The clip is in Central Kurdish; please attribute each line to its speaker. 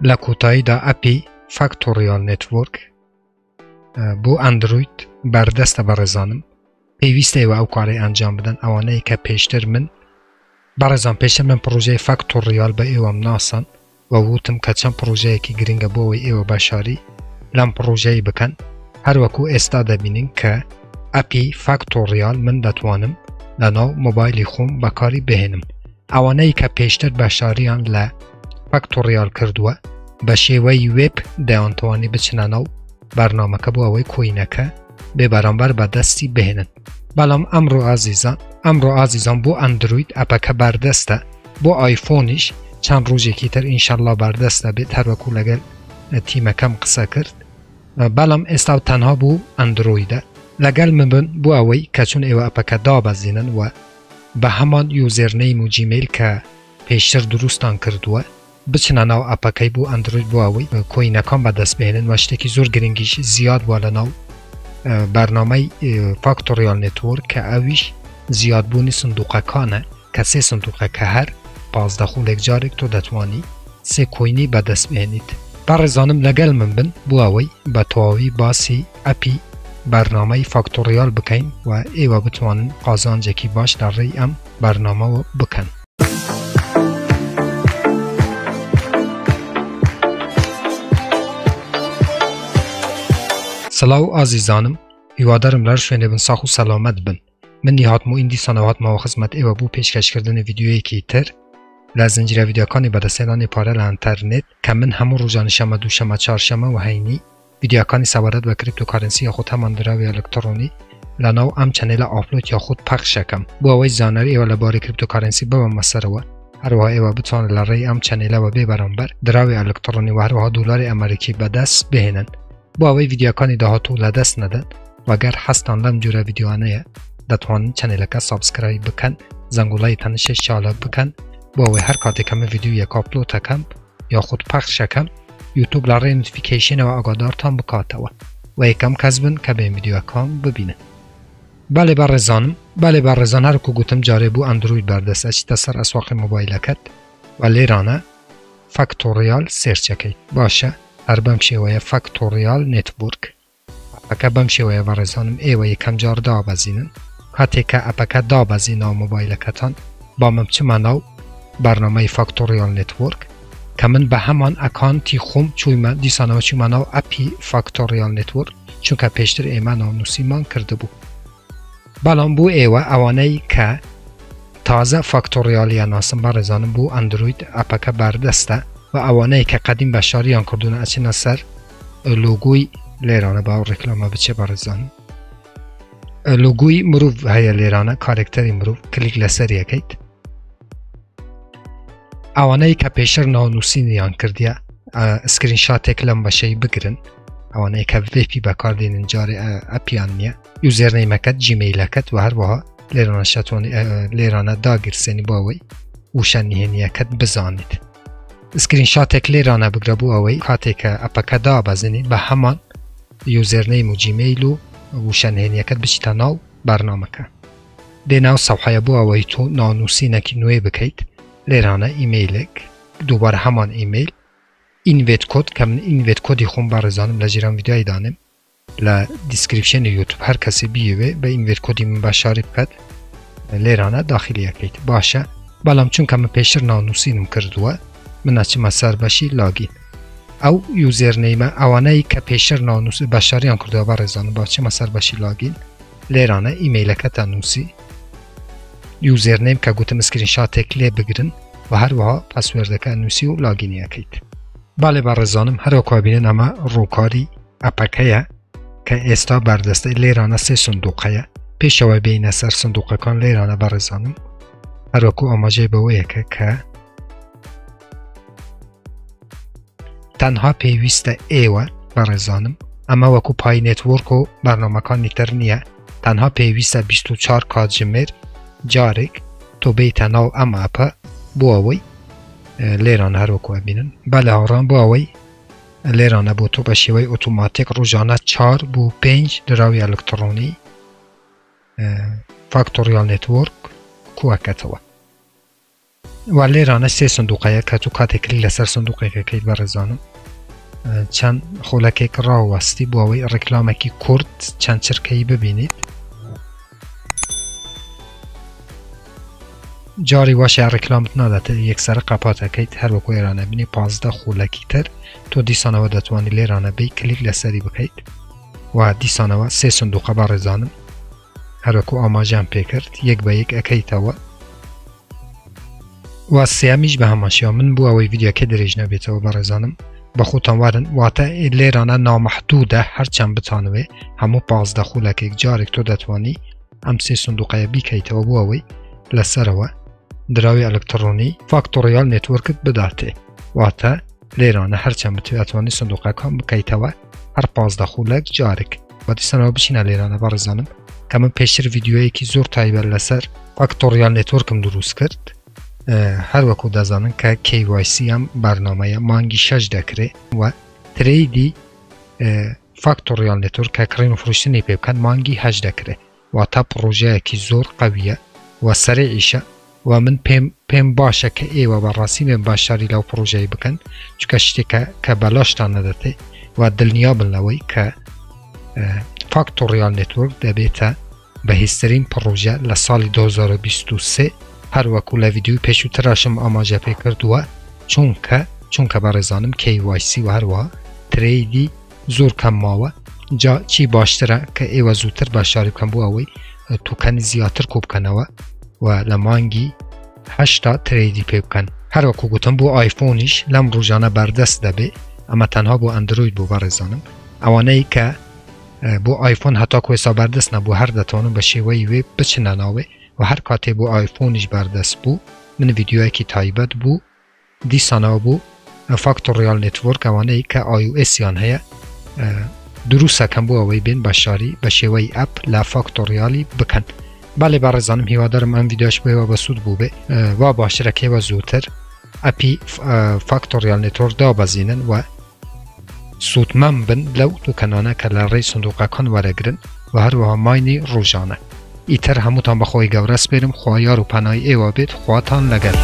Speaker 1: لە کۆتاییدا ئەپی فاکتۆریال نێتوۆرک بۆ ئەندروید بەردەستە بەڕێزانم. پێویستە ئێوە ئەو کارەی ئەنجام بدەن ئەوانەی کە پێشتر من بەڕێزان پێشتر من پرۆژەی فاکتۆریال بە ئێوەم ناسان و وتم کە چەند پرۆژەیەکی گرنگە بۆ ئەوەی ئێوە بەشاری لەم پرۆژەی بکەن. هەروەکو ئێستا دەبینین کە ئەپی فاکتۆریال من دەتوانم لەناو مۆبایلی خۆم بەکاری بهێنم. ئەوانەی کە پێشتر بەشاریان لە فاکتۆریال کردووە بە شێوەی وێب دەیانتوانی بچنە ناو بەرنامەکە بۆ ئەوەی کۆینەکە بێبەرامبەر بەدەستی بهێنن. بەڵام ئەمڕۆ ئازیزان بۆ ئەندروید ئەپەکە بەردەستە، بۆ ئایفۆنیش چەند ڕۆژێکی تر ئینشەڵڵا بەردەستە بێت، هەروەکو لەگەڵ تیمەکەم قسە کرد. بەڵام ئێستا تەنها بۆ ئەندرویدە. لەگەڵ من بن بۆ ئەوەی کە چون ئێوە ئەپەکە دابەزینن و بە هەمان یوزێرنەیم و جیمیل کە پێشتر دروستان کردووە بچنە ناو ئەپەکەی بۆ ئەندروید بۆ ئەوەی کۆینەکان بەدەست بهێنن و شتێکی زۆر گرنگیش زیاد بووە لە ناو بەرنامەی فاکتۆریال نێتوۆرک کە ئەویش زیادبوونی سندوقەکانە کە سێ سندوقەکە هەر 15 خولێک جارێک تۆ دەتوانی سێ کۆینی بەدەست بهێنیت. بەڕێزانم لەگەڵ من بن بۆ ئەوەی بە تەواوی باسی ئەپی بەرنامەی فاکتۆریال بکەین و ئێوە بتوانن قازانجێکی باش لە ڕێی ئەم بەرنامەوە بکەن. سلااو ئازیزانم، هیوادارم لەر شوێنێ بن ساخ و سەلامەت بن. من هاتم و ئیندی سانەواتمەوە خزمەت ئێوە بوو پێشکەشکردنی ڤیدیۆیەکی تر لە زنجیرە ڤیدیۆکانی بەدەستهێنانی پارە لە ئینتەرنێت کە من هەموو ڕۆژانە شەمە دووشەمە چارشەمە و هەینی ڤیدیۆکانی سەبارەت بە کریپتۆکارنسی یاخود هەمان دراوی ئەلکترۆنی لە ناو ئەم چەنێلە ئاپلۆد یاخود پەخشەکەم بۆ ئەوەی زانەری ئێوە لەبارەی کریپتۆکارنسی ببەمە سەرەوە. هەروەها ئێوە بتوانن لە ڕێی ئەم چەنێلەوە بێبەرامبەر دراوی ئەلکترۆنی و هەروەها دۆلاری ئەمریکی بەدەست بهێنن بۆ ئەوەی ڤیدیۆکانی داهاتوو لەدەست نەدەن. وەگەر حەستان لەم جۆرە ڤیدیۆانەیە دەتوانن چەنێلەکە سابسکرایب بکەن، زەنگوڵای تەنشش چاڵە بکەن بۆ ئەوەی هەر کاتێکەمە ڤیدیۆیەک ئاپلۆد دەکەم یاخود پەخشەکەم یوتیوب لە ڕێی نوتیفیکیشنەوە ئاگادارتان بکاتەوە و یەکەم کەس بن کە بێ ڤیدیۆکان ببینن. بەڵێ بەڕێزان هەرکو گوتم جارێ بوو ئەندروید بەردەست ئەچیتە سەر ئەسواقی مۆبایلەکەت و لێرانە فاکتۆریال سێرچەکەیت. باشە، هەر بەم شێوەیە فاکتۆریال نێتوۆرک ئەپەکە بەم شێوەیە بەڕێزانم ئێوە یەکەم جار دابەزینن. کاتێککە ئەپەکە دابەزینەوە مۆبایلەکەتان با من بچمە ناو بەرنامەی فاکتۆریال نێتوۆرک کە من بە هەمان ئەکانتی خۆم چوویمە دیسانەوە چوومە ناو ئەپی فاکتۆریال نێتوۆرک چونکە پێشتر ئێمە ناونووسیمان کردبوو. بەڵام بۆ ئێوە ئەوانەی کە تازە فاکتۆریالیە ناسم بەڕێزانم بۆ ئەندروید ئەپەکە بەردەستە و ئەوانەی کە قەدیم بەشاریان کردوونە ئەچینە سەر لۆگۆی لێرانە باو ڕێکلامە بچێ بەڕێزانم. لۆگۆی مرۆڤ هەیە لێرانە، کارێکتەری مرۆڤ کلیک لەسەر یەکەیت. ئەوانەی کە پێشتر ناونووسینیان کردیە ئسکرین شاتێک لەم بەشەی بگرن، ئەوانەی کە ڤێپی بەکاردێنن جارێ ئەپیان نییە، یوزێرنەیمەکەت جیمەیلەکەت و هەروەها لێرانە شەتوانی لێرانە داگیرسێنی بۆ ئەوەی وشە نهێنیەکەت بزانیت. ئسکرین شاتێک لێرانە بگرە بۆ ئەوەی کاتێککە ئەپەکە دابەزێنیت بە هەمان یوزێرنەیم و جیمەیل و وشە نهێنیەکەت بچیتە ناو بەرنامەکە. دێناو سەفحەیە بۆ ئەوەی تۆ ناونووسینێکی نوێ بکەیت. لێرانە ئیمەیلێک دووبارە هەمان ئیمەیل ئینڤێت کۆد کە من ئینڤێت کۆدی خۆم بەڕێزانم لە ژێران ڤیدیۆی دانم لە دیسکریپشنی یوتیوب هەر کەسی بیەوێ بە ئینڤێت کۆدی من بەشاری بکات لێرانە داخلیەکەیت. باشە، بەڵام چونکە من پێشتر ناونووسینم کردووە من ئەچمە سەر بەشی لاگین. ئەو یوزێرنەیمە ئەوانەی کە پێشتر ناونووسی بەشاریان کردووە بەڕێزانم باچمە سەر بەشی لاگین. لێرانە ئیمەیلەکەتە نووسی، یوزێرنەیم کە گوتم ئسکرین شاتێک لێ بگرن و هەروەها پاسوێردەکە نووسی و لاگینیەکەیت. باڵێ بەڕێزانم هەروەکو بینن ئەمە ڕووکاری ئەپەکەیە کە ئێستا بەردەستەی. لێرانە سێ سندوقەیە، پێشەوە بینە سەر سندوقەکان لێرانە بەڕێزانم هەروەکو ئاماژەی بەوەیەکە کە تەنها پێویستە ئێوە بەڕێزانم ئەمە وەکو پای نێتوۆرک و بەرنامەکانی تر نییە، تەنها پێویستە 24 کاتژمێر جارێک تۆ بیتە ناو ئەم ئەپە بۆ ئەوەی لێران هەروەکو بینن بەلە هاوڕان بۆ ئەوەی لێرانە بۆ تۆ بە شێوەی ئۆتۆماتیک ڕۆژانە 4 بۆ 5 دراوی ئەلکترۆنی فاکتۆریال نێتوۆرک کوەکەتەوە. و لێرانە سێ سندوقەیە کە تو کاتێک کلیک لەسەر سندوقێکەکەیت بەڕێزانم چەند خۆلەکێک ڕاوەستی بۆ ئەوەی ڕێکلامێکی کورت چەند چرکەی ببینیت جاری واشە ڕێکلامت ناداتە یەکسەر قەپاتەکەیت هەروەکو ئێرانە بینی 15 خولەکی تر تۆ دیسانەوە دەتوانانی لێرانە بی کلیک لەسەری بکەیت و دیسانەوە سێ سندوقە بەڕێزانم هەروەکو ئاماژیان پێکرد یەک بە یەک ئەەکەیتەوە و سێمیش بە هەماشیەوە من بوو ئەوەی ڤیدیۆکە درێژ نەبێتەوە بەڕێزانم بە خۆتان وارن واتە لێرانە نامەحدودە هەرچەند بتانوێ هەموو 15 خولەکێک جارێک تۆ دەتوانی ئەم سێ سندوقەیە بیکەیتەوە بۆ ئەوەی لەسەرەوە دراوی ئەلکترۆنی فاکتۆریال نێتوەرکت بداتێ واتە لێرانە هەرچەند بتوێتوانی سندوقەکان بکەیتەوە هەر 15 خولەک جارێک بە دیسانەوە بچینە لێرانە بەڕێزانم کە من پێشتر ڤیدیۆیەکی زۆر تایبەت لەسەر فاکتۆریال نێتوەرکم دروست کرد هەروەکو دەزانن کە KYC ئەم بەرنامەیە مانگی 6 دەکرێت و ترێیدی فاکتۆریال نێتوەرک کە کڕین و فروشتنی پێ بکەن مانگی 8 دەکرێت واتە پرۆژەیەکی زۆر قەویە و سەرێعیشە و من پێم باشە کە ئێوە بەڕاستی بێن باشداری لەو پرۆژەی بکەن چکە شتێکە کە بەلاشتان نەدەتێ و دڵنیا بن لەوەی کە فاکتۆریال نێتوەرک دەبێتە بەهێزترین پرۆژە لە ساڵی 2023 هەروەکو لە ڤیدیۆی پێشووتراشم ئاماژە پێ کردووە چونکە بەڕێزانم KYC و هەروە ترێیدی زۆر کەم ماوە جا چی باشترە کە ئێوە زووتر باشداری بکەن بۆ ئەوەی توکەنی زیاتر کۆ بکەنەوە و لە مانگی 8 ترێیدی پێ بکەن هەروەکو گوتم بۆ ئایفۆنیش لەم ڕۆژانە بەردەست دەبێ ئەمە تەنها بۆ ئەندروید بوو بەڕێزانم ئەوانەی کە بۆ ئایفۆن هەتا کوێسا بەردەست نەبوو هەر دەتوانن بە شێوەی وێ بچنە ناوێ و هەر کاتێ بۆ ئایفۆنیش بەردەست بوو من ڤیدیۆیەکی تایبەت بوو دیسانەوە بوو فاکتۆریال نێتوەرک ئەوانەی کە iOS-یان هەیە دروستەکەم بۆ ئەوەی بێن بەشداری بە شێوەی ئەپ لە فاکتۆریالی بکەن باڵێ بەڕێزانم هیوادارم ئەم ڤیدیۆش بۆەوە بەسوود بوو بێ وا باشترەکەوە زووتر ئەپی فاکتۆریال نێتوەرک دابەزینن و سوودمەم بن لەو دوکانانە کە لە ڕێی سندوقەکان وەرەگرن و هەروەها ماینی ڕۆژانە ئیتر هەمووتان بەخۆی گەورە سپێرم خوا یار و پەنای ئێوە بێت خواتان لەگەڵ